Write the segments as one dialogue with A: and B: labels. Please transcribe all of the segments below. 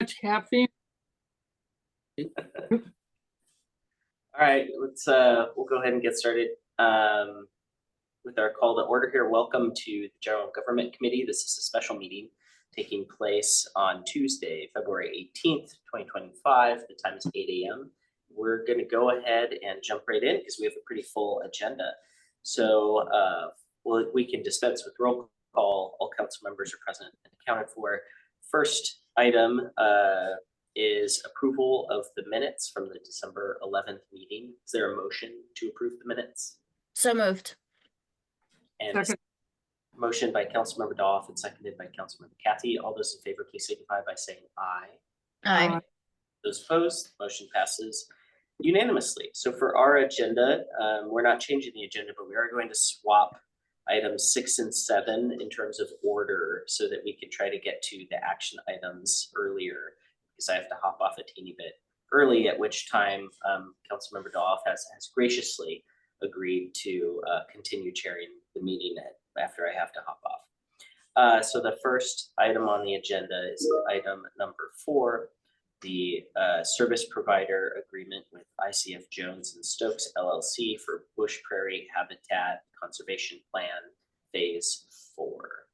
A: much caffeine.
B: All right, let's we'll go ahead and get started with our call to order here. Welcome to the General Government Committee. This is a special meeting taking place on Tuesday, February 18th, 2025. The time is 8 a.m. We're going to go ahead and jump right in because we have a pretty full agenda. So we can dispense with roll call. All council members are present and accounted for. First item is approval of the minutes from the December 11th meeting. Is there a motion to approve the minutes?
C: So moved.
B: And a motion by Councilmember Doff and seconded by Councilmember Kathy. All those in favor, please signify by saying aye.
C: Aye.
B: Those opposed, motion passes unanimously. So for our agenda, we're not changing the agenda, but we are going to swap items 6 and 7 in terms of order so that we can try to get to the action items earlier, because I have to hop off a teeny bit early, at which time Councilmember Doff has graciously agreed to continue chairing the meeting after I have to hop off. So the first item on the agenda is item number 4, the service provider agreement with ICF Jones and Stokes LLC for Bush Prairie Habitat Conservation Plan Phase 4.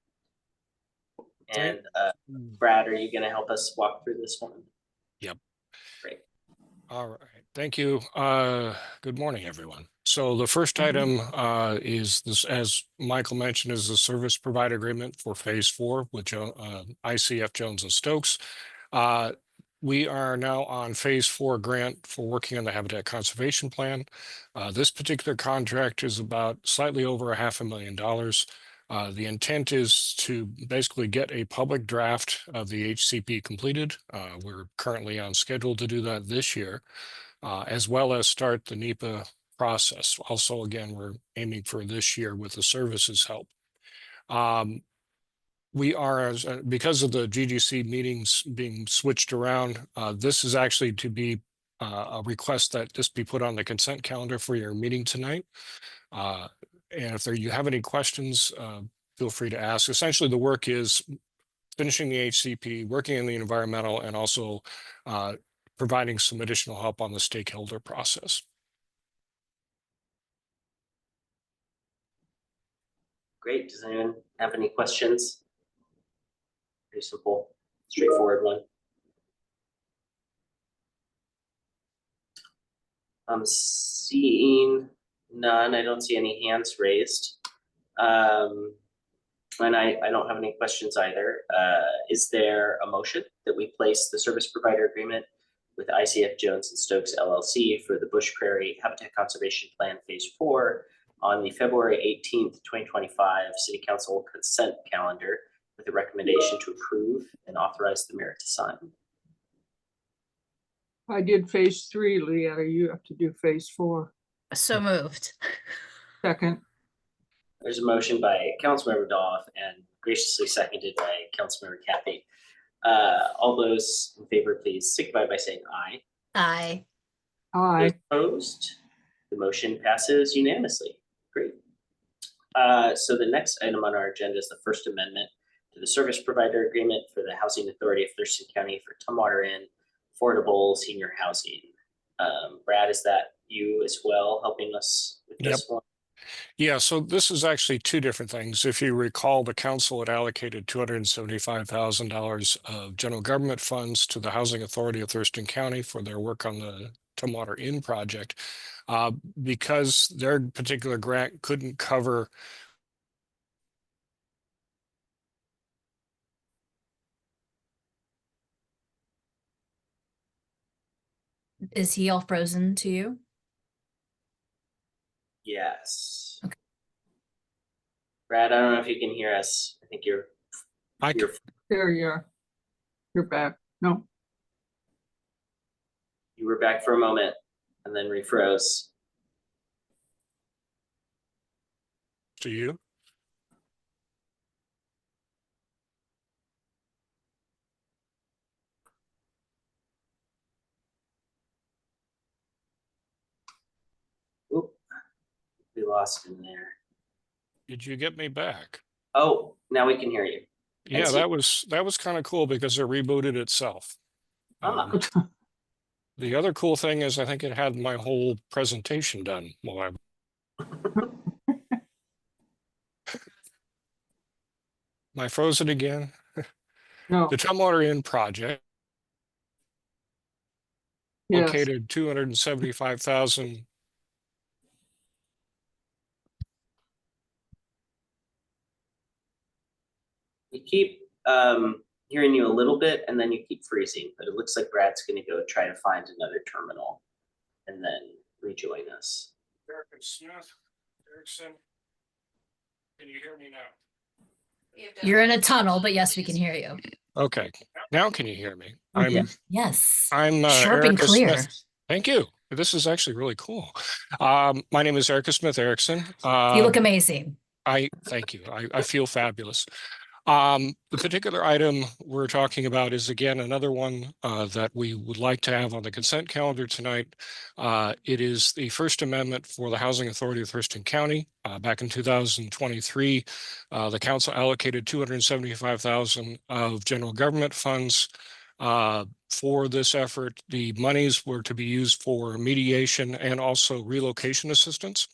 B: And Brad, are you going to help us walk through this one?
D: Yep.
B: Great.
D: All right. Thank you. Good morning, everyone. So the first item is this, as Michael mentioned, is the service provider agreement for Phase 4 with ICF Jones and Stokes. We are now on Phase 4 grant for working on the Habitat Conservation Plan. This particular contract is about slightly over $500,000. The intent is to basically get a public draft of the HCP completed. We're currently on schedule to do that this year, as well as start the NEPA process. Also, again, we're aiming for this year with the services help. We are, because of the GGC meetings being switched around, this is actually to be a request that this be put on the consent calendar for your meeting tonight. And if you have any questions, feel free to ask. Essentially, the work is finishing the HCP, working in the environmental, and also providing some additional help on the stakeholder process.
B: Great. Does anyone have any questions? Pretty simple, straightforward one. I'm seeing none. I don't see any hands raised. And I don't have any questions either. Is there a motion that we place the service provider agreement with ICF Jones and Stokes LLC for the Bush Prairie Habitat Conservation Plan Phase 4 on the February 18th, 2025 City Council consent calendar with a recommendation to approve and authorize the mayor to sign?
A: I did Phase 3, Leah. You have to do Phase 4.
C: So moved.
A: Second.
B: There's a motion by Councilmember Doff and graciously seconded by Councilmember Kathy. All those in favor, please signify by saying aye.
C: Aye.
A: Aye.
B: Opposed? The motion passes unanimously. Great. So the next item on our agenda is the First Amendment to the service provider agreement for the Housing Authority of Thurston County for Tumwater Inn affordable senior housing. Brad, is that you as well helping us with this one?
D: Yeah, so this is actually two different things. If you recall, the council had allocated $275,000 of general government funds to the Housing Authority of Thurston County for their work on the Tumwater Inn project. Because their particular grant couldn't cover
C: Is he all frozen to you?
B: Yes. Okay. Brad, I don't know if you can hear us. I think you're
A: There you are. You're back. No.
B: You were back for a moment and then refroze.
D: to you.
B: Oop, we lost him there.
D: Did you get me back?
B: Oh, now we can hear you.
D: Yeah, that was kind of cool because it rebooted itself.
B: Ah.
D: The other cool thing is I think it had my whole presentation done while I. Am I frozen again?
A: No,
D: The Tumwater Inn project
A: yes,
D: located 275,000.
B: We keep hearing you a little bit and then you keep freezing, but it looks like Brad's gonna go try to find another terminal and then rejoin us.
D: Erickson, can you hear me now?
C: You're in a tunnel, but yes, we can hear you.
D: Okay, now can you hear me?
A: Okay.
C: Yes.
D: I'm
C: Sharp and
D: Erica
C: clear.
D: Smith. Thank you. This is actually really cool. My name is Erica Smith Erickson.
C: You look amazing.
D: Thank you. I feel fabulous. The particular item we're talking about is again another one that we would like to have on the consent calendar tonight. It is the First Amendment for the Housing Authority of Thurston County. Back in 2023, the council allocated $275,000 of general government funds for this effort. The monies were to be used for mediation and also relocation assistance.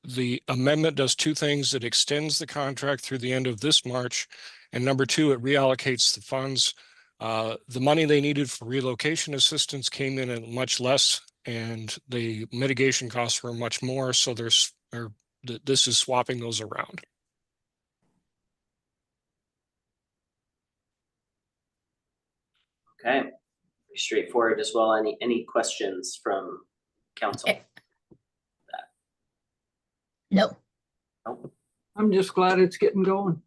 D: The amendment does two things. It extends the contract through the end of this March. And number two, it reallocates the funds. The money they needed for relocation assistance came in at much less, and the mitigation costs were much more. So this is swapping those around.
B: Okay, pretty straightforward as well. Any questions from council?
C: No.
B: Nope.
A: I'm just glad it's getting going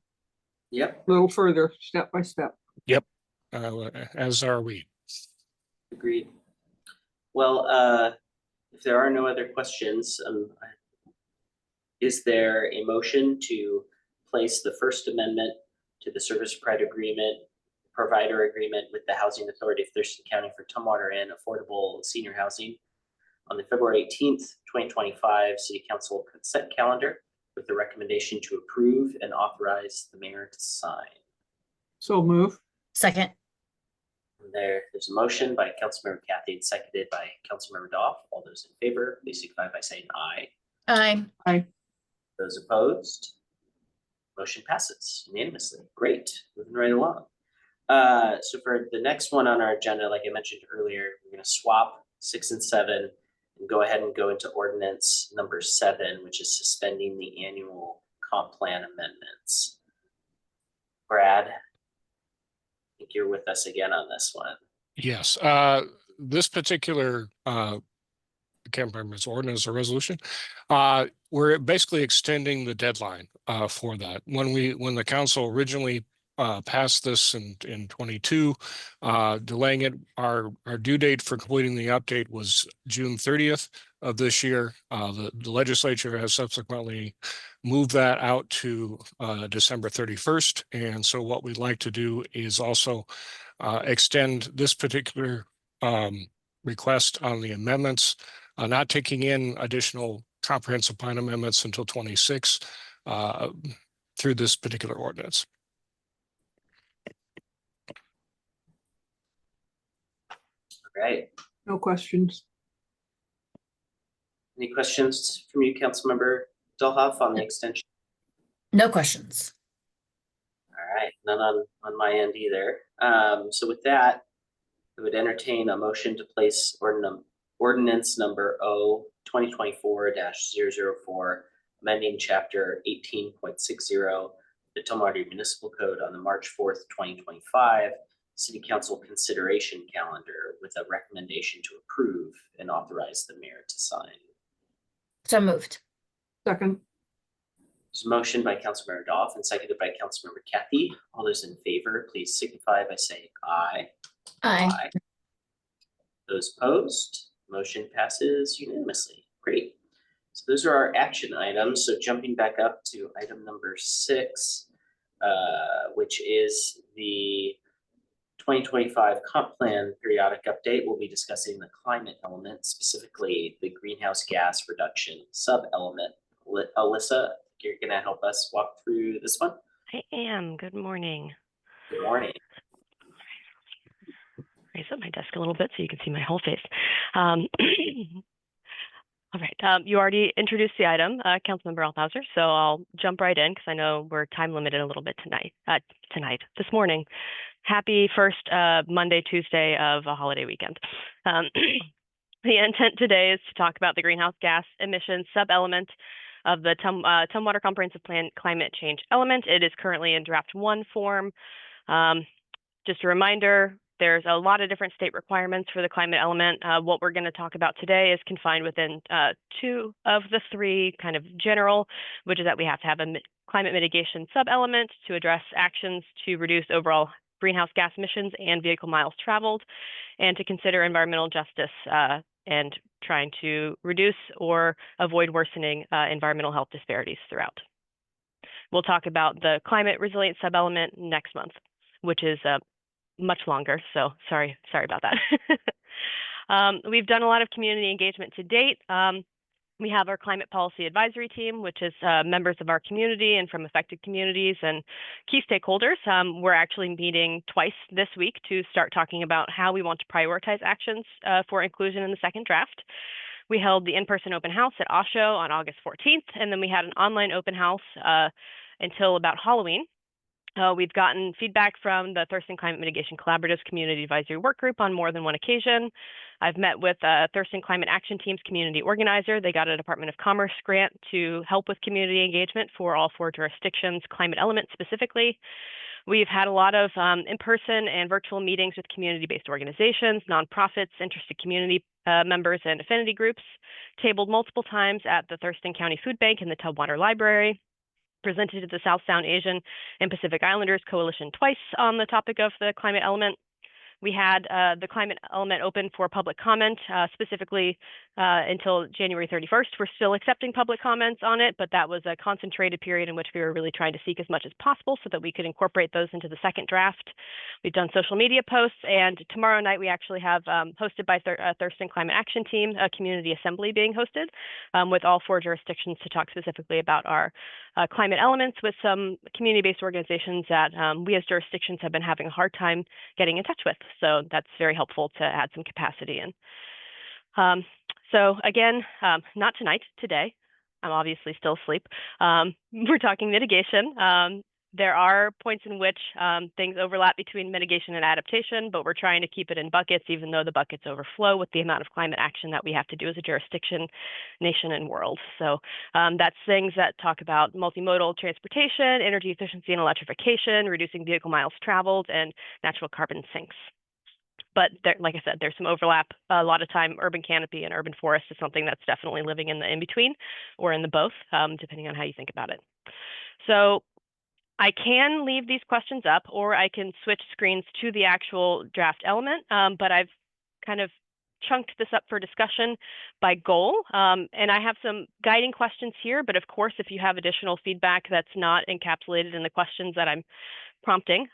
B: Yep,
A: a little further, step by step.
D: Yep, as are we.
B: agreed. Well, if there are no other questions, is there a motion to place the First Amendment to the service provider agreement with the Housing Authority of Thurston County for Tumwater Inn affordable senior housing on the February 18th, 2025 City Council consent calendar with the recommendation to approve and authorize the mayor to sign?
A: So move.
C: Second.
B: There's a motion by Councilmember Kathy and seconded by Councilmember Doff. All those in favor, please signify by saying aye.
C: Aye.
B: Those opposed? Motion passes unanimously. Great, moving right along. So for the next one on our agenda, like I mentioned earlier, we're gonna swap 6 and 7 and go ahead and go into ordinance number 7, which is suspending the annual comp plan amendments. Brad, I think you're with us again on this one.
D: Yes, this particular I can't remember if it's ordinance or resolution. We're basically extending the deadline for that. When the council originally passed this in 22, delaying it, our due date for completing the update was June 30th of this year. The legislature has subsequently moved that out to December 31st. And so what we'd like to do is also extend this particular request on the amendments, not taking in additional comprehensive plan amendments until 26 through this particular ordinance.
B: Right.
A: No questions.
B: Any questions from you, Councilmember Dolhoff, on the extension?
C: No questions.
B: All right, none on my end either. So with that, I would entertain a motion to place ordinance number 2024-004, amending chapter 18.60, the Tumwater Municipal Code on the March 4th, 2025 City Council consideration calendar with a recommendation to approve and authorize the mayor to sign.
C: So moved.
A: Second.
B: There's a motion by Councilmember Doff and seconded by Councilmember Kathy. All those in favor, please signify by saying aye.
C: Aye.
B: Those opposed, motion passes unanimously. Great. So those are our action items. So jumping back up to item number 6, which is the 2025 comp plan periodic update. We'll be discussing the climate element, specifically the greenhouse gas reduction sub-element. Alyssa, you're gonna help us walk through this one?
E: I am. Good morning.
B: Good morning.
E: Raise up my desk a little bit so you can see my whole face. All right, you already introduced the item, Councilmember Althauser, so I'll jump right in because I know we're time limited a little bit this morning. Happy first Monday, Tuesday of a holiday weekend. The intent today is to talk about the greenhouse gas emissions sub-element of the Tumwater Comprehensive Plan climate change element. It is currently in draft 1 form. Just a reminder, there's a lot of different state requirements for the climate element. What we're going to talk about today is confined within 2 of the 3 kind of general, which is that we have to have a climate mitigation sub-element to address actions to reduce overall greenhouse gas emissions and vehicle miles traveled, and to consider environmental justice and trying to reduce or avoid worsening environmental health disparities throughout. We'll talk about the climate resilient sub-element next month, which is much longer, so sorry about that. We've done a lot of community engagement to date. We have our climate policy advisory team, which is members of our community and from affected communities and key stakeholders. We're actually meeting twice this week to start talking about how we want to prioritize actions for inclusion in the second draft. We held the in-person open house at Osho on August 14th, and then we had an online open house until about Halloween. We've gotten feedback from the Thurston Climate Mitigation Collaborative's Community Advisory Work Group on more than one occasion. I've met with Thurston Climate Action Team's community organizer. They got a Department of Commerce grant to help with community engagement for all 4 jurisdictions, climate element specifically. We've had a lot of in-person and virtual meetings with community-based organizations, nonprofits, interested community members, and affinity groups, tabled multiple times at the Thurston County Food Bank and the Tumwater Library, presented to the South Sound Asian and Pacific Islanders Coalition twice on the topic of the climate element. We had the climate element open for public comment, specifically until January 31st. We're still accepting public comments on it, but that was a concentrated period in which we were really trying to seek as much as possible so that we could incorporate those into the second draft. We've done social media posts, and tomorrow night we actually have, hosted by Thurston Climate Action Team, a community assembly being hosted with all 4 jurisdictions to talk specifically about our climate elements with some community-based organizations that we as jurisdictions have been having a hard time getting in touch with. So that's very helpful to add some capacity in. So again, not tonight, today. I'm obviously still asleep. We're talking mitigation. There are points in which things overlap between mitigation and adaptation, but we're trying to keep it in buckets, even though the buckets overflow with the amount of climate action that we have to do as a jurisdiction, nation, and world. So that's things that talk about multimodal transportation, energy efficiency and electrification, reducing vehicle miles traveled, and natural carbon sinks. But there, like I said, there's some overlap. A lot of time, urban canopy and urban forest is something that's definitely living in the in-between or in the both, depending on how you think about it. So I can leave these questions up, or I can switch screens to the actual draft element, but I've kind of chunked this up for discussion by goal. And I have some guiding questions here, but of course, if you have additional feedback that's not encapsulated in the questions that I'm prompting,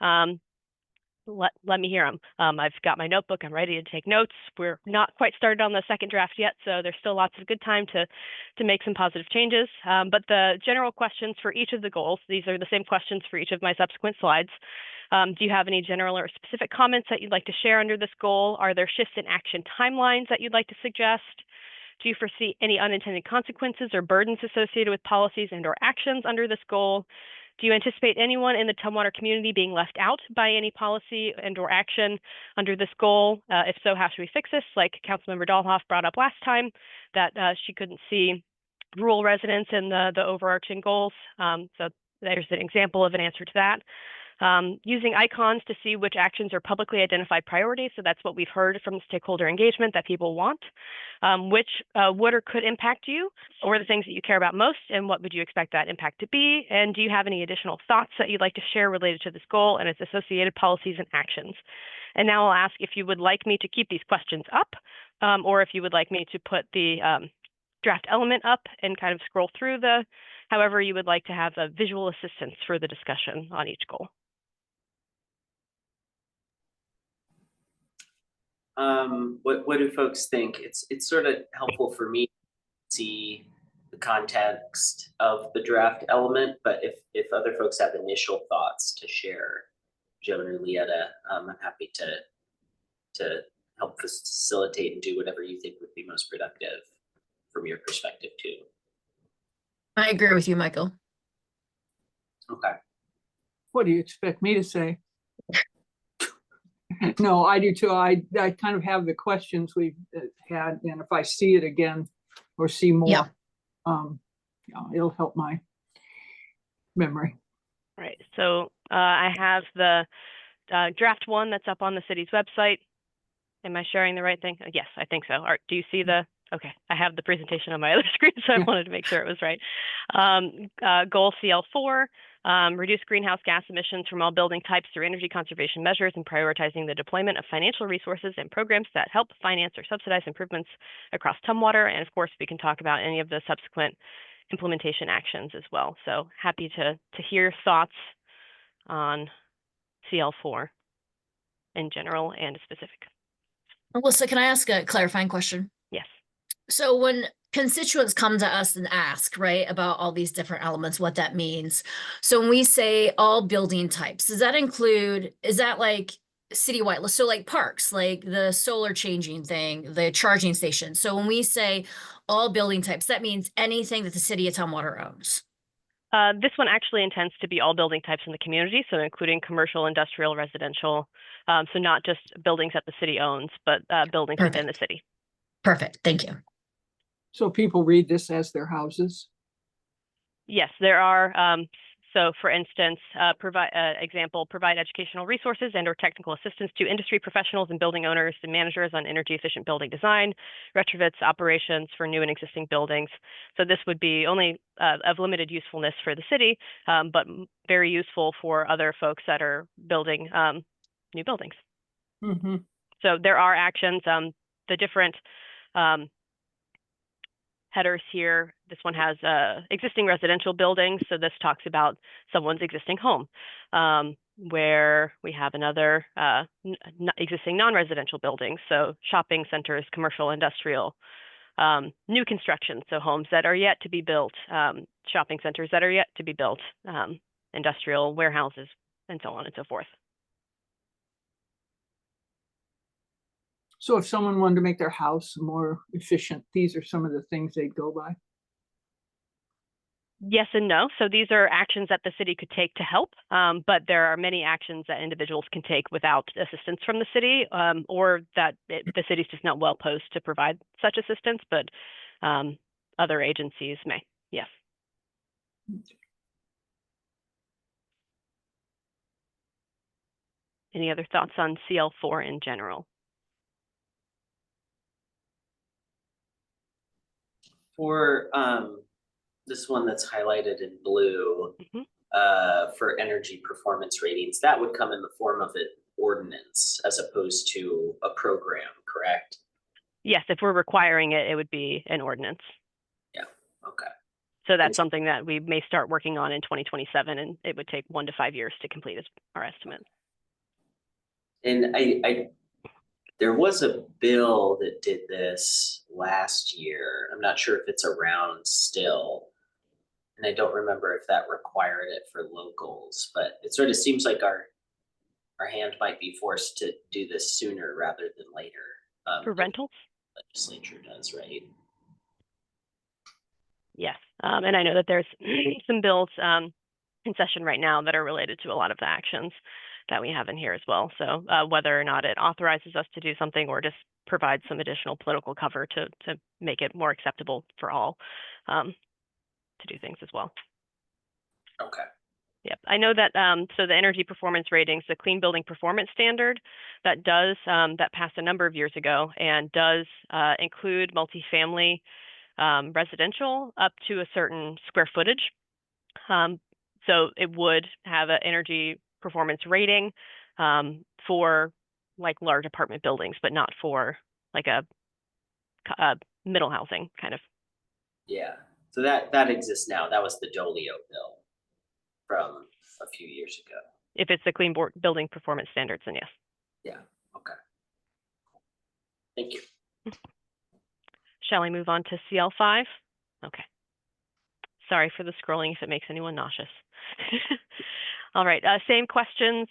E: let me hear them. I've got my notebook. I'm ready to take notes. We're not quite started on the second draft yet, so there's still lots of good time to make some positive changes. But the general questions for each of the goals, these are the same questions for each of my subsequent slides. Do you have any general or specific comments that you'd like to share under this goal? Are there shifts in action timelines that you'd like to suggest? Do you foresee any unintended consequences or burdens associated with policies and/or actions under this goal? Do you anticipate anyone in the Tumwater community being left out by any policy and/or action under this goal? If so, how should we fix this? Like Councilmember Dahlhoff brought up last time, that she couldn't see rural residents in the overarching goals. So there's an example of an answer to that. Using icons to see which actions are publicly identified priorities. So that's what we've heard from stakeholder engagement that people want. Which would or could impact you, or the things that you care about most, and what would you expect that impact to be? And do you have any additional thoughts that you'd like to share related to this goal and its associated policies and actions? And now I'll ask if you would like me to keep these questions up, or if you would like me to put the draft element up and kind of scroll through however you would like to have a visual assistance for the discussion on each goal.
B: What do folks think? It's sort of helpful for me to see the context of the draft element, but if other folks have initial thoughts to share, Joan or Lieta, I'm happy to to help facilitate and do whatever you think would be most productive from your perspective too.
C: I agree with you, Michael.
B: Okay.
A: What do you expect me to say? No, I do too. I kind of have the questions we've had, and if I see it again or see more,
C: Yeah.
A: It'll help my memory.
E: Right. So I have the draft one that's up on the city's website. Am I sharing the right thing? Yes, I think so. Art, do you see the? Okay, I have the presentation on my other screen, so I
A: Yeah.
E: wanted to make sure it was right. Goal CL4, reduce greenhouse gas emissions from all building types through energy conservation measures and prioritizing the deployment of financial resources and programs that help finance or subsidize improvements across Tumwater. And of course, we can talk about any of the subsequent implementation actions as well. So happy to hear thoughts on CL4 in general and specific.
C: Alyssa, can I ask a clarifying question?
E: Yes.
C: So when constituents come to us and ask, right, about all these different elements, what that means. So when we say all building types, does that include, is that like citywide? So like parks, like the solar changing thing, the charging station. So when we say all building types, that means anything that the city of Tumwater owns.
E: This one actually intends to be all building types in the community, so including commercial, industrial, residential. So not just buildings that the city owns, but buildings within the city.
C: Perfect. Thank you.
A: So people read this as their houses.
E: Yes, there are. So for instance, provide educational resources and or technical assistance to industry professionals and building owners and managers on energy efficient building design, retrofits, operations for new and existing buildings. So this would be only of limited usefulness for the city, but very useful for other folks that are building new buildings.
A: Mm-hmm.
E: So there are actions, the different headers here. This one has existing residential buildings. So this talks about someone's existing home, where we have another existing non-residential buildings. So shopping centers, commercial, industrial, new construction. So homes that are yet to be built, shopping centers that are yet to be built, industrial warehouses, and so on and so forth.
A: So if someone wanted to make their house more efficient, these are some of the things they'd go by.
E: Yes and no. So these are actions that the city could take to help, but there are many actions that individuals can take without assistance from the city, or that the city's just not well posed to provide such assistance, but other agencies may. Yes. Any other thoughts on CL4 in general?
B: For this one that's highlighted in blue, for energy performance ratings, that would come in the form of an ordinance as opposed to a program, correct?
E: Yes, if we're requiring it, it would be an ordinance.
B: Yeah, okay.
E: So that's something that we may start working on in 2027, and it would take 1 to 5 years to complete our estimate.
B: And there was a bill that did this last year. I'm not sure if it's around still. And I don't remember if that required it for locals, but it sort of seems like our hand might be forced to do this sooner rather than later.
E: For rentals?
B: Legislature does, right?
E: Yes, and I know that there's some bills in session right now that are related to a lot of the actions that we have in here as well. So whether or not it authorizes us to do something or just provides some additional political cover to make it more acceptable for all to do things as well.
B: Okay.
E: Yep, I know that. So the energy performance ratings, the Clean Building Performance Standard, that passed a number of years ago and does include multifamily residential up to a certain square footage. So it would have an energy performance rating for like large apartment buildings, but not for like a middle housing kind of.
B: Yeah, so that exists now. That was the Dolio bill from a few years ago.
E: If it's the Clean Building Performance Standards, then yes.
B: Yeah, okay. Thank you.
E: Shall we move on to CL5? Okay. Sorry for the scrolling if it makes anyone nauseous. All right, same questions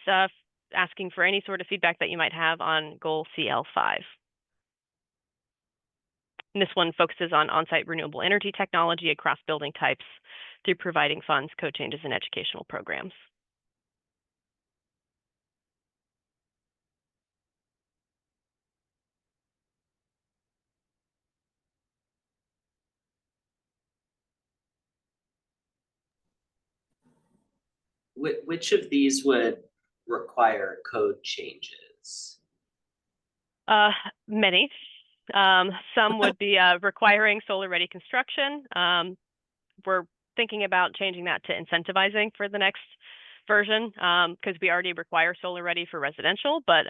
E: asking for any sort of feedback that you might have on goal CL5. And this one focuses on on-site renewable energy technology across building types through providing funds, code changes, and educational programs.
B: Which of these would require code changes?
E: Many. Some would be requiring solar-ready construction. We're thinking about changing that to incentivizing for the next version because we already require solar-ready for residential, but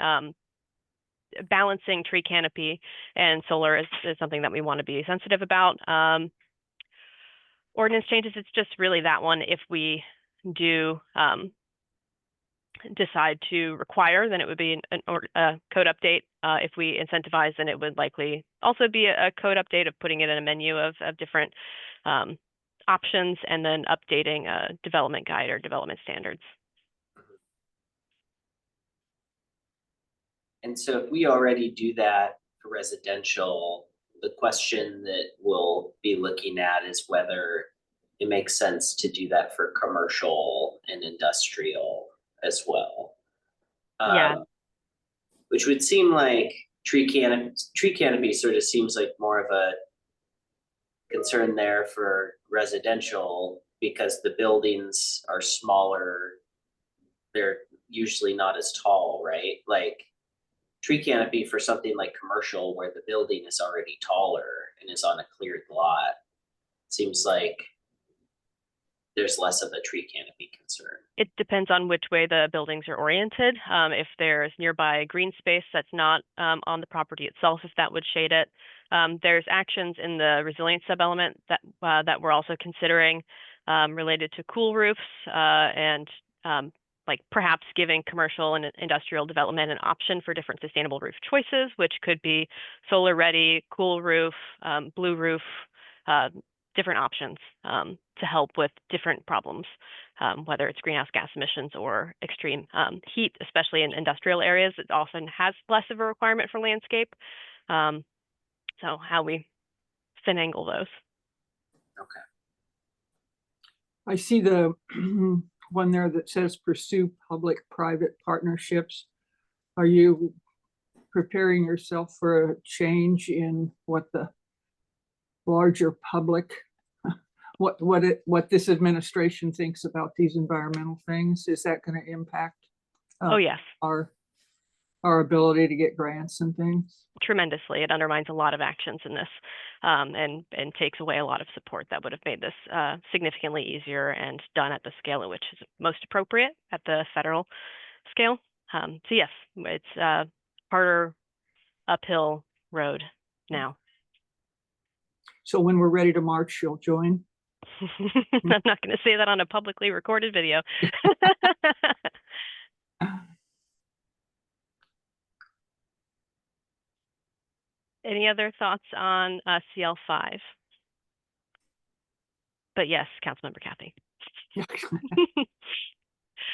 E: balancing tree canopy and solar is something that we want to be sensitive about. Ordinance changes, it's just really that one. If we do decide to require, then it would be a code update. If we incentivize, then it would likely also be a code update of putting it in a menu of different options and then updating a development guide or development standards.
B: And so if we already do that for residential, the question that we'll be looking at is whether it makes sense to do that for commercial and industrial as well.
E: Yeah.
B: Which would seem like tree canopy sort of seems like more of a concern there for residential because the buildings are smaller. They're usually not as tall, right? Like tree canopy for something like commercial where the building is already taller and is on a cleared lot seems like there's less of a tree canopy concern.
E: It depends on which way the buildings are oriented. If there's nearby green space that's not on the property itself, if that would shade it. There's actions in the resilience sub-element that we're also considering related to cool roofs and like perhaps giving commercial and industrial development an option for different sustainable roof choices, which could be solar ready, cool roof, blue roof, different options to help with different problems, whether it's greenhouse gas emissions or extreme heat, especially in industrial areas. It often has less of a requirement for landscape. So how we finagle those.
B: Okay.
A: I see the one there that says pursue public-private partnerships. Are you preparing yourself for a change in what the larger public, what this administration thinks about these environmental things? Is that going to impact
E: Oh yes,
A: our ability to get grants and things?
E: tremendously. It undermines a lot of actions in this and takes away a lot of support that would have made this significantly easier and done at the scale at which is most appropriate at the federal scale. So yes, it's a harder uphill road now.
A: So when we're ready to march, you'll join?
E: I'm not going to say that on a publicly recorded video. Any other thoughts on CL5? But yes, Councilmember Kathy.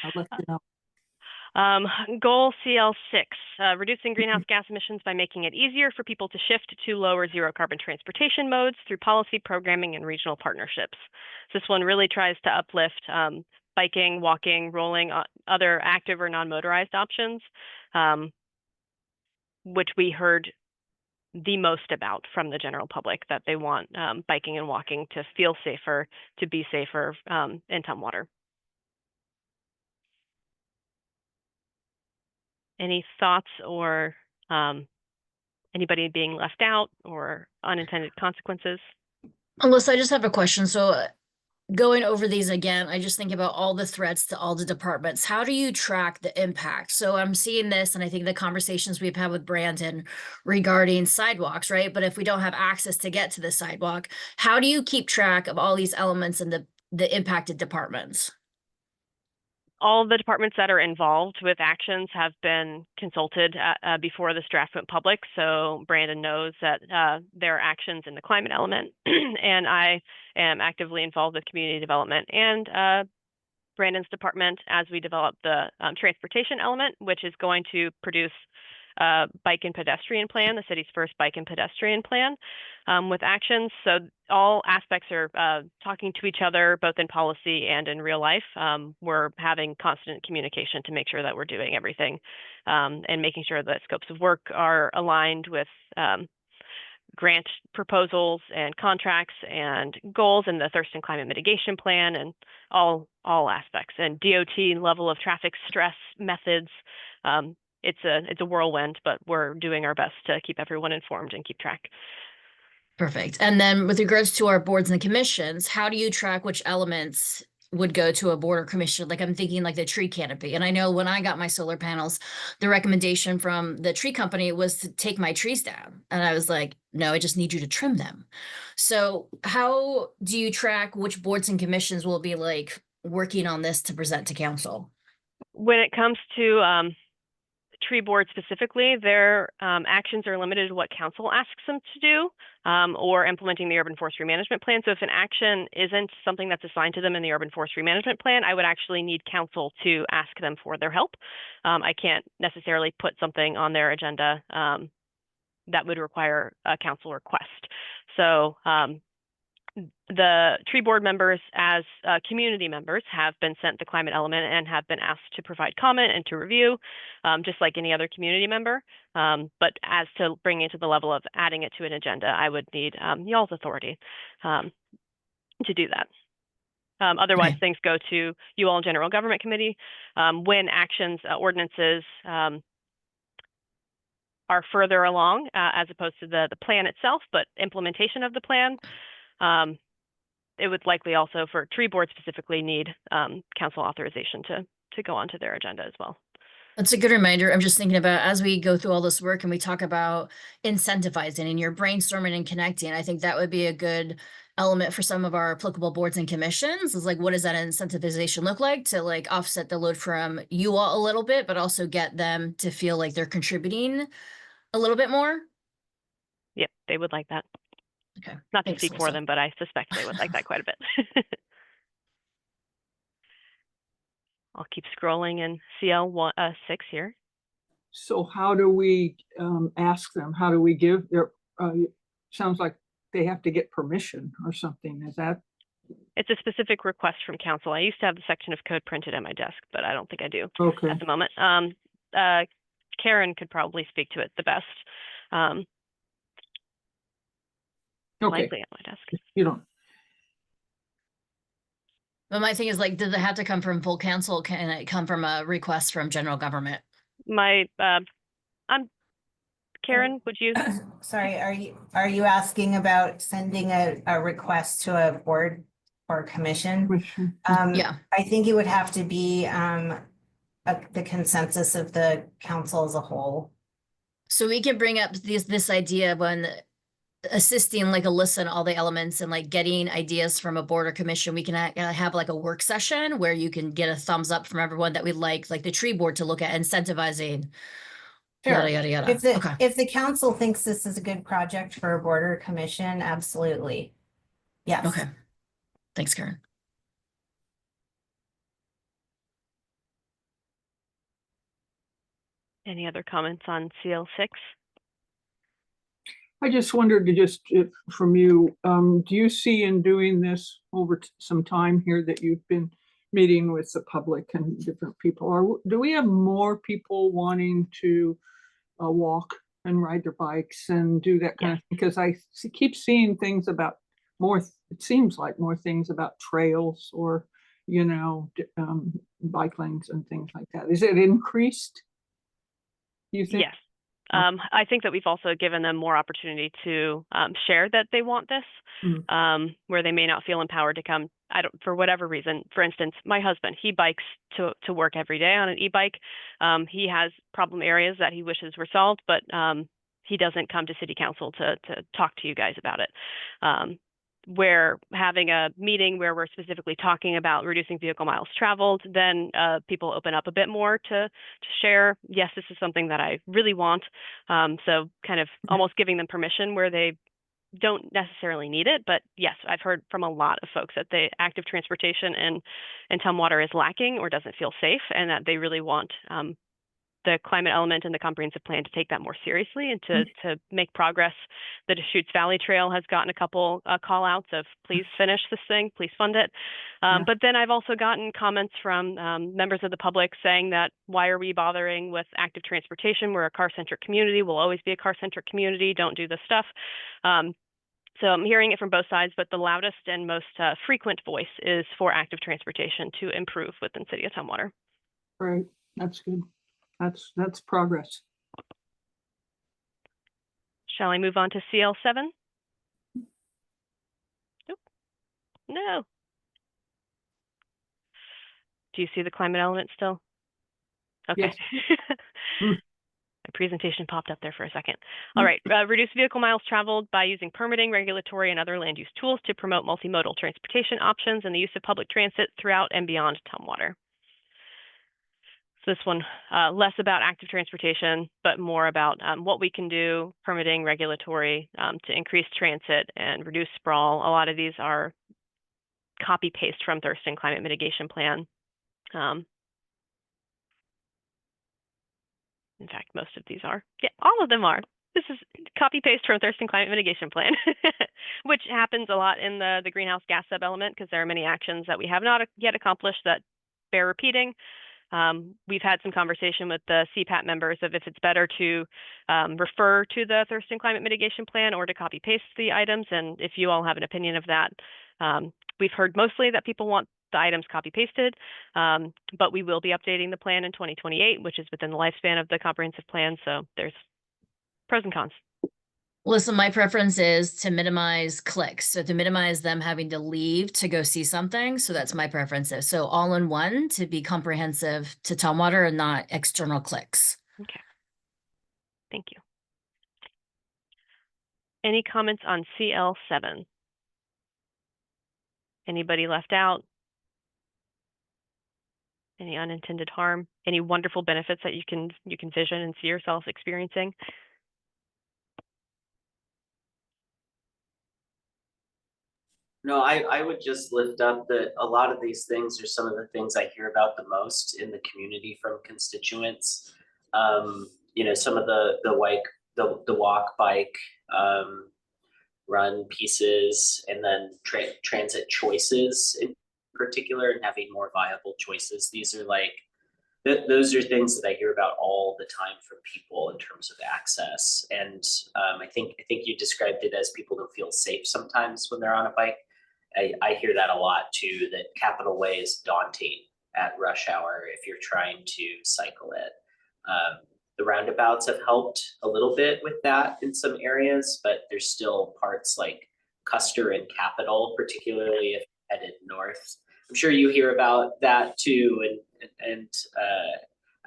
A: I'll let you know.
E: Goal CL6, reducing greenhouse gas emissions by making it easier for people to shift to low or zero carbon transportation modes through policy programming and regional partnerships. This one really tries to uplift biking, walking, rolling, other active or non-motorized options, which we heard the most about from the general public, that they want biking and walking to feel safer, to be safer in Tumwater. Any thoughts or anybody being left out or unintended consequences?
C: Alyssa, I just have a question. So going over these again, I just think about all the threats to all the departments. How do you track the impact? So I'm seeing this, and I think the conversations we've had with Brandon regarding sidewalks, right? But if we don't have access to get to the sidewalk, how do you keep track of all these elements in the impacted departments?
E: All the departments that are involved with actions have been consulted before this draft went public. So Brandon knows that there are actions in the climate element, and I am actively involved with community development and Brandon's department as we develop the transportation element, which is going to produce a bike and pedestrian plan, the city's first bike and pedestrian plan with actions. So all aspects are talking to each other, both in policy and in real life. We're having constant communication to make sure that we're doing everything and making sure that scopes of work are aligned with grant proposals and contracts and goals and the thirst and climate mitigation plan and all aspects and DOT level of traffic stress methods. It's a whirlwind, but we're doing our best to keep everyone informed and keep track.
C: Perfect. And then with regards to our boards and commissions, how do you track which elements would go to a board or commission? Like I'm thinking like the tree canopy. And I know when I got my solar panels, the recommendation from the tree company was to take my trees down. And I was like, no, I just need you to trim them. So how do you track which boards and commissions will be like working on this to present to council?
E: When it comes to tree board specifically, their actions are limited to what council asks them to do or implementing the urban forestry management plan. So if an action isn't something that's assigned to them in the urban forestry management plan, I would actually need council to ask them for their help. I can't necessarily put something on their agenda that would require a council request. So the tree board members as community members have been sent the climate element and have been asked to provide comment and to review, just like any other community member. But as to bringing it to the level of adding it to an agenda, I would need y'all's authority to do that. Otherwise,
C: Okay.
E: things go to you all in General Government Committee. When actions, ordinances are further along as opposed to the plan itself, but implementation of the plan, it would likely also for tree board specifically need council authorization to go onto their agenda as well.
C: That's a good reminder. I'm just thinking about as we go through all this work and we talk about incentivizing and you're brainstorming and connecting, I think that would be a good element for some of our applicable boards and commissions is like, what does that incentivization look like to like offset the load from you all a little bit, but also get them to feel like they're contributing a little bit more?
E: Yep, they would like that.
C: Okay.
E: Not to
C: Thanks,
E: speak for
C: Lisa.
E: them, but I suspect they would like that quite a bit. I'll keep scrolling in CL6 here.
A: So how do we ask them? How do we give their, sounds like they have to get permission or something. Is that?
E: It's a specific request from council. I used to have the section of code printed at my desk, but I don't think I do
A: Okay.
E: at the moment. Karen could probably speak to it the best.
A: Okay.
E: Likely at my desk.
A: You don't.
C: But my thing is like, does it have to come from full council? Can it come from a request from general government?
E: Karen, would you?
F: Sorry, are you asking about sending a request to a board or commission?
A: Question.
C: Yeah.
F: I think it would have to be the consensus of the council as a whole.
C: So we can bring up this idea when assisting like Alyssa and all the elements and like getting ideas from a board or commission, we can have like a work session where you can get a thumbs up from everyone that we'd like the tree board to look at incentivizing.
F: Sure.
C: Yada, yada, yada. Okay.
F: If the council thinks this is a good project for a board or commission, absolutely. Yes.
C: Okay. Thanks, Karen.
E: Any other comments on CL6?
A: I just wondered to just from you, do you see in doing this over some time here that you've been meeting with the public and different people, or do we have more people wanting to walk and ride their bikes and do that kind of thing? Because I keep seeing things about more, it seems like more things about trails or, you know, bike lanes and things like that. Is it increased? You think?
E: Yes. I think that we've also given them more opportunity to share that they want this, where they may not feel empowered to come. For whatever reason. For instance, my husband, he bikes to work every day on an e-bike. He has problem areas that he wishes were solved, but he doesn't come to city council to talk to you guys about it. We're having a meeting where we're specifically talking about reducing vehicle miles traveled, then people open up a bit more to share, yes, this is something that I really want. So kind of almost giving them permission where they don't necessarily need it, but yes, I've heard from a lot of folks that the active transportation in Tumwater is lacking or doesn't feel safe, and that they really want the climate element and the comprehensive plan to take that more seriously and to make progress. The Deschutes Valley Trail has gotten a couple call outs of please finish this thing, please fund it. But then I've also gotten comments from members of the public saying that why are we bothering with active transportation? We're a car-centric community. We'll always be a car-centric community. Don't do this stuff. So I'm hearing it from both sides, but the loudest and most frequent voice is for active transportation to improve within City of Tumwater.
A: Right, that's good. That's progress.
E: Shall I move on to CL7? Nope. No. Do you see the climate element still? Okay.
A: Yes.
E: My presentation popped up there for a second. All right. Reduce vehicle miles traveled by using permitting, regulatory, and other land use tools to promote multimodal transportation options and the use of public transit throughout and beyond Tumwater. So this one, less about active transportation, but more about what we can do, permitting, regulatory, to increase transit and reduce sprawl. A lot of these are copy-paste from Thurston Climate Mitigation Plan. In fact, most of these are. Yeah, all of them are. This is copy-paste from Thurston Climate Mitigation Plan, which happens a lot in the greenhouse gas sub-element because there are many actions that we have not yet accomplished that bear repeating. We've had some conversation with the CPAT members of if it's better to refer to the Thurston Climate Mitigation Plan or to copy paste the items. And if you all have an opinion of that, we've heard mostly that people want the items copy pasted, but we will be updating the plan in 2028, which is within the lifespan of the comprehensive plan. So there's pros and cons.
C: Listen, my preference is to minimize clicks, so to minimize them having to leave to go see something. So that's my preference. So all in one to be comprehensive to Tumwater and not external clicks.
E: Okay. Thank you. Any comments on CL7? Anybody left out? Any unintended harm? Any wonderful benefits that you can vision and see yourself experiencing?
B: No, I would just lift up that a lot of these things are some of the things I hear about the most in the community from constituents. You know, some of the walk, bike, run pieces, and then transit choices in particular, and having more viable choices. These are like, those are things that I hear about all the time from people in terms of access. And I think you described it as people don't feel safe sometimes when they're on a bike. I hear that a lot too, that Capitol Way is daunting at rush hour if you're trying to cycle it. The roundabouts have helped a little bit with that in some areas, but there's still parts like Custer and Capitol, particularly if headed north. I'm sure you hear about that too, and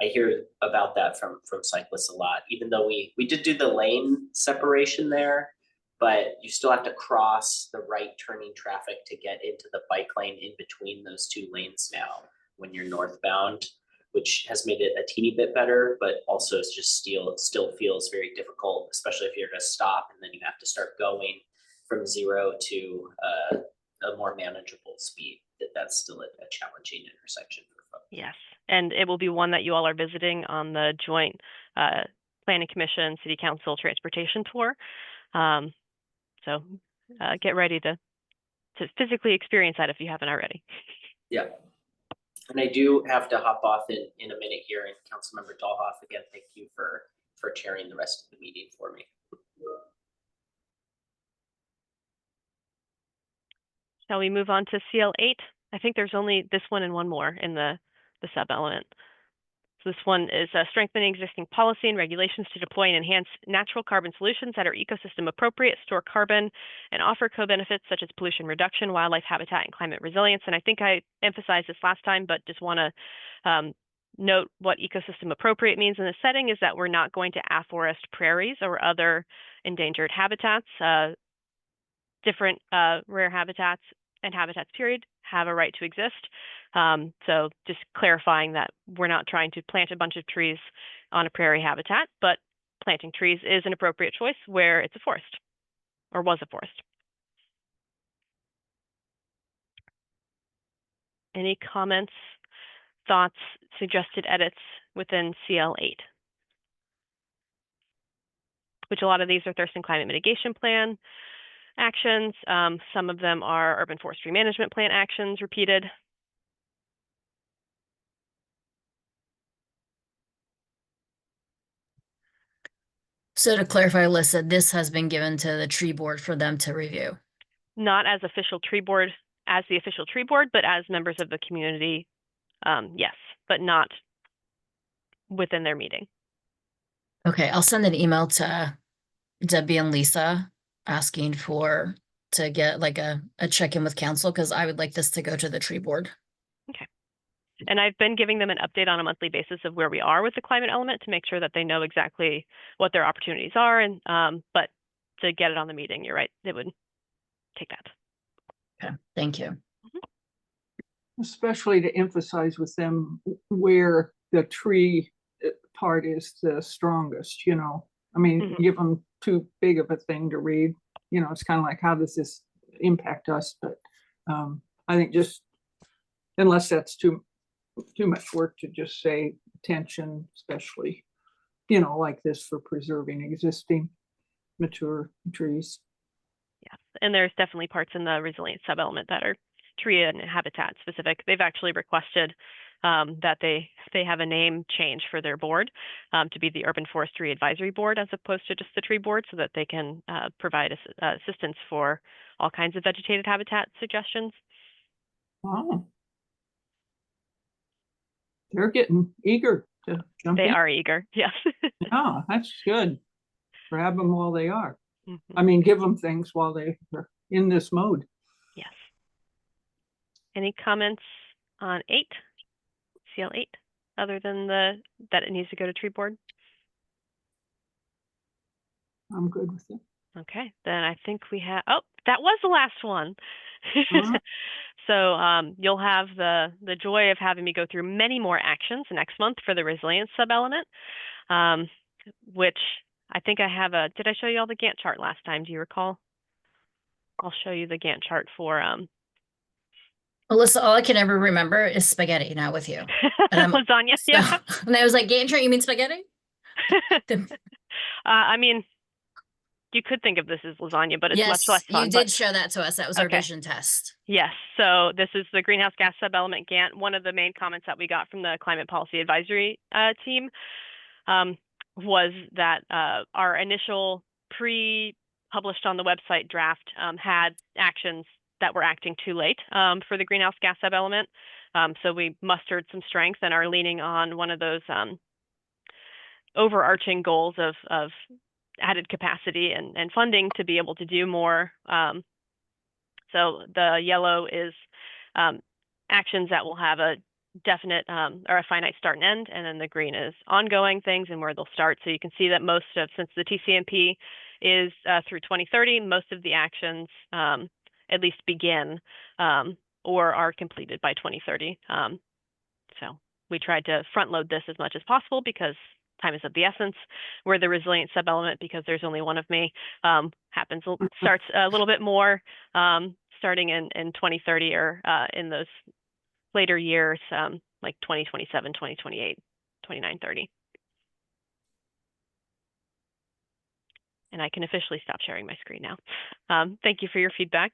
B: I hear about that from cyclists a lot. Even though we did do the lane separation there, but you still have to cross the right turning traffic to get into the bike lane in between those two lanes now when you're northbound, which has made it a teeny bit better, but also it's just still feels very difficult, especially if you're to stop and then you have to start going from 0 to a more manageable speed. That's still a challenging intersection for folks.
E: Yes, and it will be one that you all are visiting on the joint Planning Commission, City Council Transportation Tour. So get ready to physically experience that if you haven't already.
B: Yeah. And I do have to hop off in a minute here. And Councilmember Dahlhoff, again, thank you for chairing the rest of the meeting for me.
E: Shall we move on to CL8? I think there's only this one and one more in the sub-element. So this one is strengthening existing policy and regulations to deploy and enhance natural carbon solutions that are ecosystem appropriate, store carbon, and offer co-benefits such as pollution reduction, wildlife habitat, and climate resilience. And I think I emphasized this last time, but just want to note what ecosystem appropriate means in this setting is that we're not going to afforest prairies or other endangered habitats. Different rare habitats and habitats period have a right to exist. So just clarifying that we're not trying to plant a bunch of trees on a prairie habitat, but planting trees is an appropriate choice where it's a forest or was a forest. Any comments, thoughts, suggested edits within CL8? Which a lot of these are Thurston Climate Mitigation Plan actions. Some of them are Urban Forestry Management Plan actions repeated.
C: So to clarify, Alyssa, this has been given to the tree board for them to review.
E: Not as official tree board, as the official tree board, but as members of the community, yes, but not within their meeting.
C: Okay, I'll send an email to Debbie and Lisa asking to get like a check-in with council, because I would like this to go to the tree board.
E: Okay. And I've been giving them an update on a monthly basis of where we are with the climate element to make sure that they know exactly what their opportunities are. And but to get it on the meeting, you're right, it would take that.
C: Okay, thank you.
A: Especially to emphasize with them where the tree part is the strongest, you know. I mean, give them too big of a thing to read. You know, it's kind of like, how does this impact us? But I think just, unless that's too much work to just say attention, especially, you know, like this for preserving existing mature trees.
E: Yes, and there's definitely parts in the resilient sub-element that are tree and habitat specific. They've actually requested that they have a name change for their board to be the Urban Forestry Advisory Board as opposed to just the tree board, so that they can provide assistance for all kinds of vegetated habitat suggestions.
A: Wow. They're getting eager to jump
E: They
A: in.
E: are eager, yes.
A: Yeah, that's good. Grab them while they are. I mean, give them things while they're in this mode.
E: Yes. Any comments on 8, CL8, other than that it needs to go to tree board?
A: I'm good with it.
E: Okay, then I think we have, oh, that was the last one. So you'll have the joy of having me go through many more actions next month for the resilience sub-element, which I think I have did I show you all the Gantt chart last time? Do you recall? I'll show you the Gantt chart for
C: Alyssa, all I can ever remember is spaghetti now with you. And
E: lasagna. Yeah.
C: And I was like, Gantt chart, you mean spaghetti?
E: I mean, you could think of this as lasagna, but it's
C: yes,
E: much less fun.
C: You did show that to us. That was our
E: Okay.
C: vision test.
E: Yes. So this is the greenhouse gas sub-element Gantt. One of the main comments that we got from the Climate Policy Advisory team was that our initial pre-published on the website draft had actions that were acting too late for the greenhouse gas sub-element. So we mustered some strength and are leaning on one of those overarching goals of added capacity and funding to be able to do more. So the yellow is actions that will have a definite or a finite start and end, and then the green is ongoing things and where they'll start. So you can see that most of, since the TCMP is through 2030, most of the actions at least begin or are completed by 2030. So we tried to front load this as much as possible because time is of the essence. Where the resilient sub-element, because there's only one of me, starts a little bit more starting in 2030 or in those later years, like 2027, 2028, 29, 30. And I can officially stop sharing my screen now. Thank you for your feedback.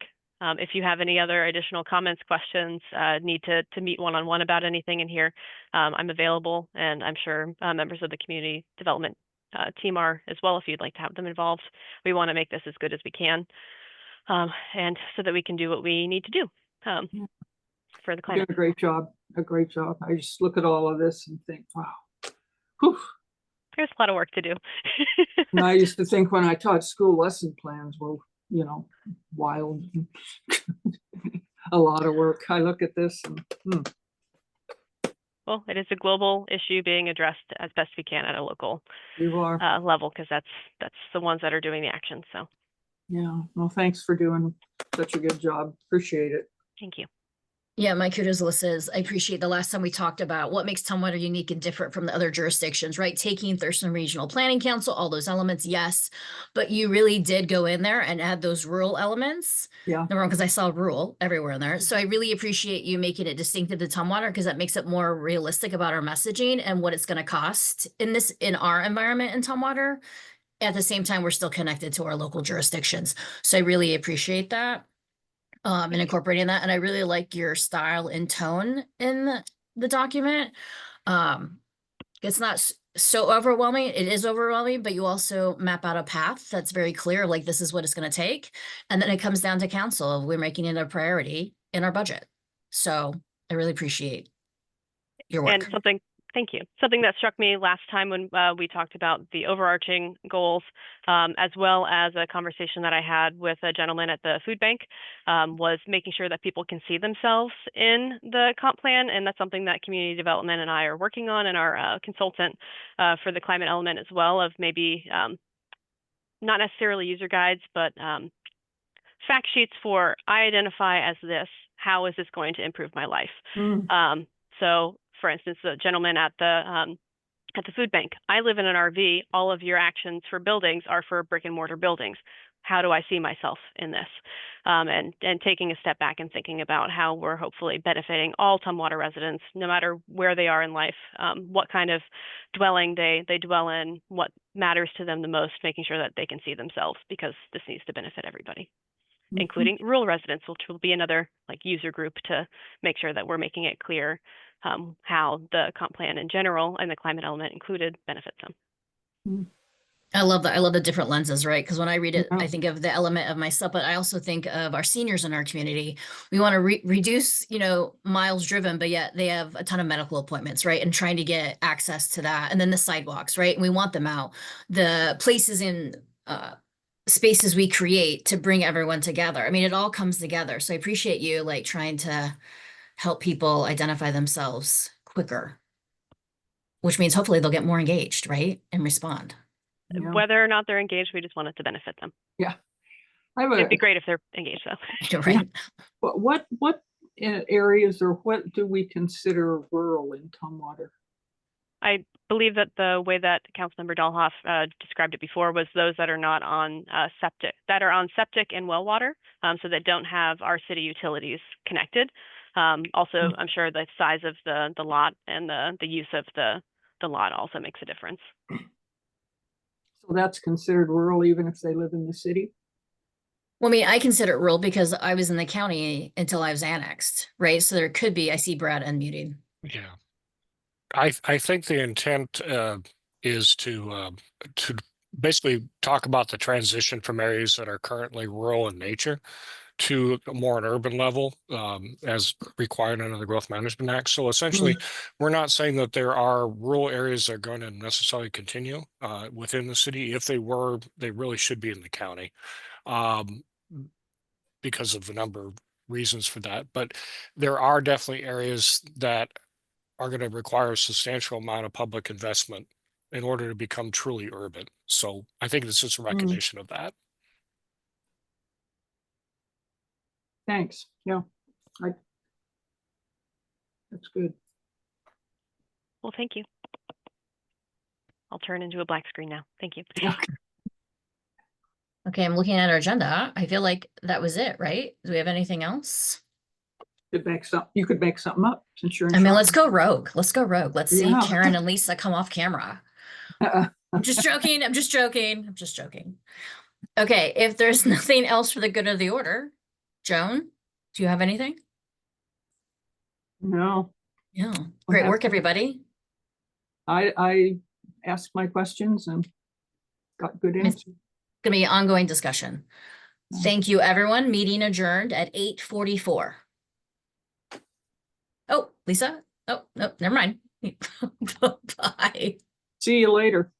E: If you have any other additional comments, questions, need to meet one-on-one about anything in here, I'm available, and I'm sure members of the community development team are as well if you'd like to have them involved. We want to make this as good as we can, and so that we can do what we need to do for the
A: You
E: climate.
A: did a great job. I just look at all of this and think, wow. Whew.
E: There's a lot of work to do.
A: And I used to think when I taught school, lesson plans were, you know, wild. A lot of work. I look at this and
E: Well, it is a global issue being addressed as best we can at a local
A: you are.
E: level, because that's the ones that are doing the action. So
A: Yeah. Well, thanks for doing such a good job. Appreciate it.
E: thank you.
C: Yeah, my kudos, Alyssa, is I appreciate the last time we talked about what makes Tumwater unique and different from the other jurisdictions, right? Taking Thurston Regional Planning Council, all those elements, yes. But you really did go in there and add those rural elements.
A: Yeah.
C: Number one, because I saw rural everywhere in there. So I really appreciate you making it distinctive to Tumwater because that makes it more realistic about our messaging and what it's going to cost in our environment in Tumwater. At the same time, we're still connected to our local jurisdictions. So I really appreciate that. And incorporating that. And I really like your style and tone in the document. It's not so overwhelming. It is overwhelming, but you also map out a path that's very clear, like this is what it's going to take. And then it comes down to council. We're making it a priority in our budget. So I really appreciate your work.
E: And thank you. Something that struck me last time when we talked about the overarching goals, as well as a conversation that I had with a gentleman at the food bank, was making sure that people can see themselves in the comp plan. And that's something that community development and I are working on, and our consultant for the climate element as well, of maybe not necessarily user guides, but fact sheets for I identify as this, how is this going to improve my life? So for instance, the gentleman at the food bank, I live in an RV. All of your actions for buildings are for brick and mortar buildings. How do I see myself in this? And taking a step back and thinking about how we're hopefully benefiting all Tumwater residents, no matter where they are in life, what kind of dwelling they dwell in, what matters to them the most, making sure that they can see themselves, because this needs to benefit everybody, including rural residents, which will be another like user group, to make sure that we're making it clear how the comp plan in general and the climate element included benefits them.
C: I love that. I love the different lenses, right? Because when I read it,
A: Yeah.
C: I think of the element of myself, but I also think of our seniors in our community. We want to reduce, miles driven, but yet they have a ton of medical appointments, right? And trying to get access to that. And then the sidewalks, right? And we want them out. The places in spaces we create to bring everyone together. I mean, it all comes together. So I appreciate you like trying to help people identify themselves quicker, which means hopefully they'll get more engaged, right? And respond.
A: Yeah.
E: Whether or not they're engaged, we just want it to benefit them.
A: Yeah. I have
E: It'd be great if they're engaged, though.
C: Right.
A: what areas or what do we consider rural in Tumwater?
E: I believe that the way that Councilmember Dahlhoff described it before was those that are not on septic and well water, so that don't have our city utilities connected. Also, I'm sure the size of the lot and the use of the lot also makes a difference.
A: So that's considered rural even if they live in the city?
C: Well, I mean, I consider it rural because I was in the county until I was annexed, right? So there could be, I see Brad unmuting.
D: Yeah. I think the intent is to basically talk about the transition from areas that are currently rural in nature to more an urban level, as required under the Growth Management Act. So essentially, we're not saying that there are rural areas that are going to necessarily continue within the city. If they were, they really should be in the county, because of the number of reasons for that. But there are definitely areas that are going to require a substantial amount of public investment in order to become truly urban. So I think it's just a recognition of that.
A: Thanks. Yeah. That's good.
E: Well, thank you. I'll turn into a black screen now. Thank you.
C: Okay, I'm looking at our agenda. I feel like that was it, right? Do we have anything else?
A: You could make something up since you're in
C: I mean,
A: charge.
C: let's go rogue. Let's go rogue. Let's see
A: Yeah.
C: Karen and Lisa come off camera. I'm just joking. I'm just joking. I'm just joking. Okay, if there's nothing else for the good of the order, Joan, do you have anything?
A: No,
C: Yeah. Great work, everybody.
A: I asked my questions and got good answers.
C: Gonna be ongoing discussion. Thank you, everyone. Meeting adjourned at 8:44. Oh, Lisa? Oh, no, never mind. Bye.
A: See you later.